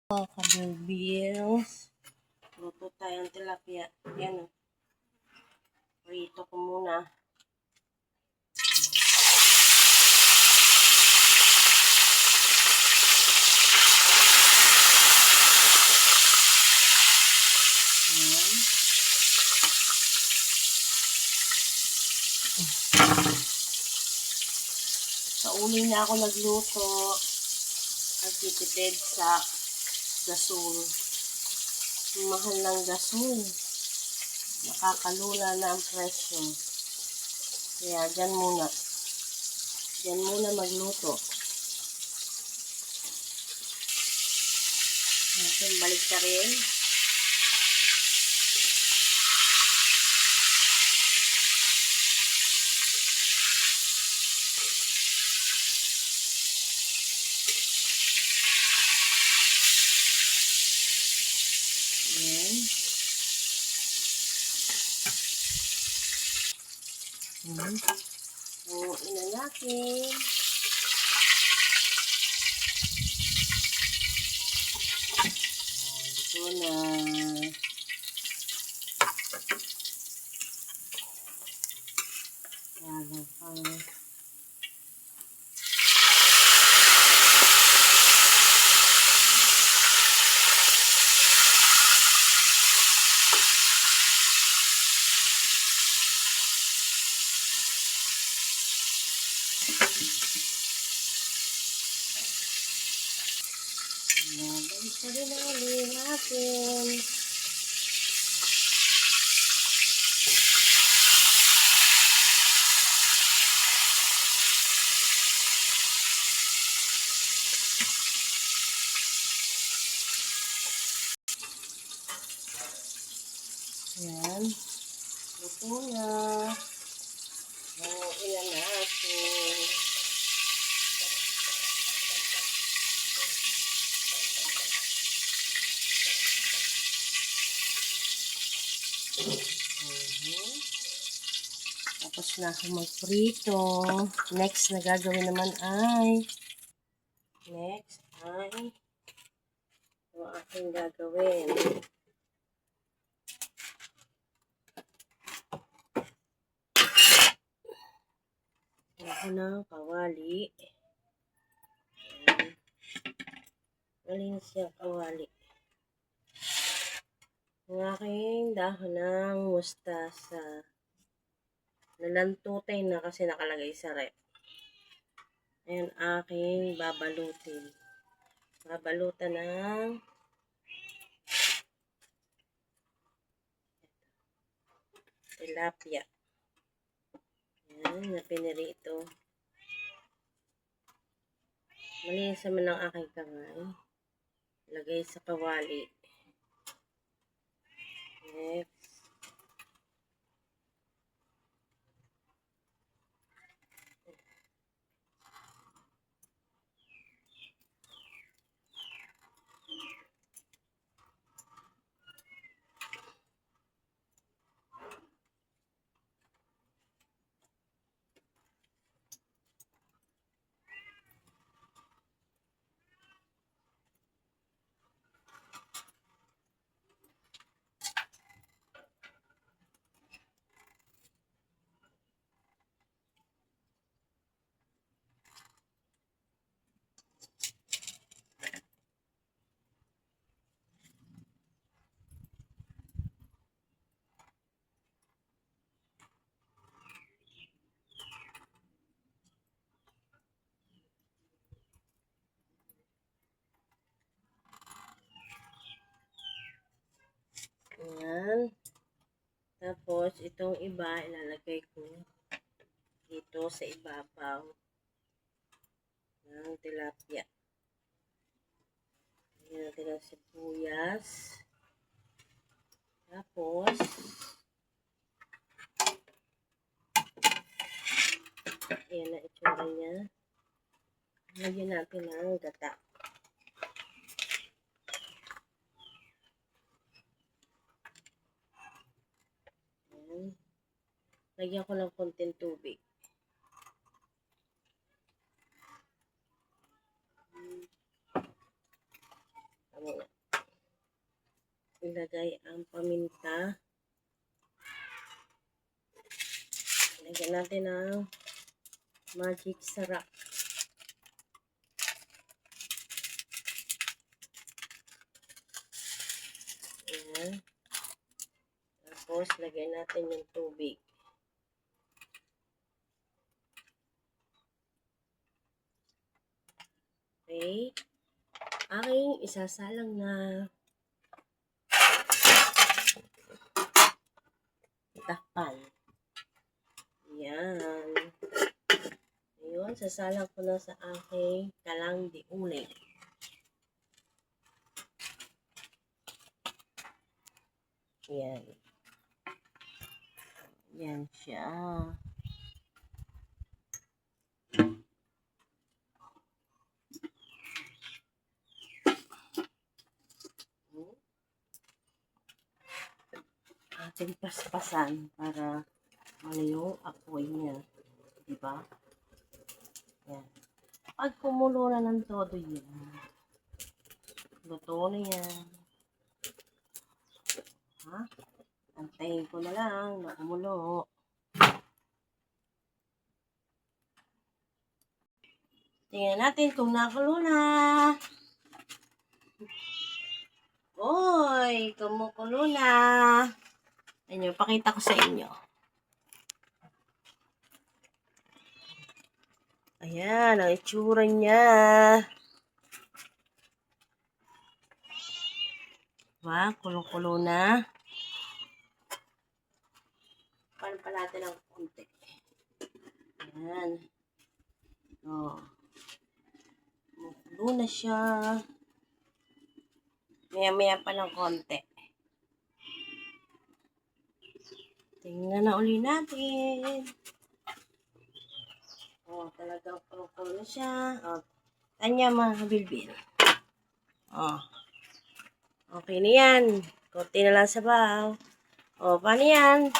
Mga kabilbils, luto tayong tilapia. Yan o. Prito ko muna. Yan. Sa uli na ako nagluto. Nagtitipid sa gasol. Mahal ng gasol. Nakakalula na ang presyo. Kaya dyan muna. Dyan muna magluto. Natin balik ka rin. Ayan. Buuin na natin. Ito na. Ayan pa. Balik pa rin ang ulit natin. Ayan. Luto na. Iyan natin. Tapos na ako magprito. Next na gagawin naman ay ito aking gagawin. Ako ng kawali. Malinis yung kawali. Ang aking dahon ng mustasa. Nalantutay na kasi nakalagay sa rep. Ayan aking babalutin. Babalutan ng tilapia. Ayan, napinirito. Malinis naman ang aking kamay. Lagay sa kawali. Next. Ayan. Tapos, itong iba, ilalagay ko dito sa ibabaw ng tilapia. Ayan natin ang sibuyas. Tapos, ayan na itsura niya. Lagyan natin ng gata. Ayan. Lagyan ko ng konting tubig. muna. Ilagay ang paminta. Ilagyan natin ang magic sarap. Ayan. Tapos, lagyan natin yung tubig. Okay. Aking isasalang na takpan. Ayan. Ayun, sasalang ko na sa aking kalang di uling. Ayan. Ayan siya. Ating paspasan para ano yung apoy niya. Diba? Yan. Pag kumulo na ng todo yan, luto na yan. Ha? Antayin ko na lang na kumulo. Tingnan natin kung nakulo na. Oy, kumukulo na. Ayun, pakita ko sa inyo. Ayan, ang itsura niya. Diba? Kulo-kulo na. Paano pa natin ang konti? Ayan. O. Kulo na siya. Maya-maya pa ng konti. Tingnan na uli natin. O, talagang kulo-kulo na siya. O, kanya mga kabilbil. O. Okay na yan. Konti na lang sabaw. O, paano yan?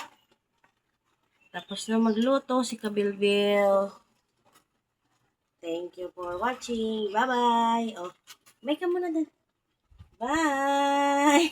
Tapos na magluto si Kabilbil. Thank you for watching. Bye-bye. O, may ka muna din. Bye!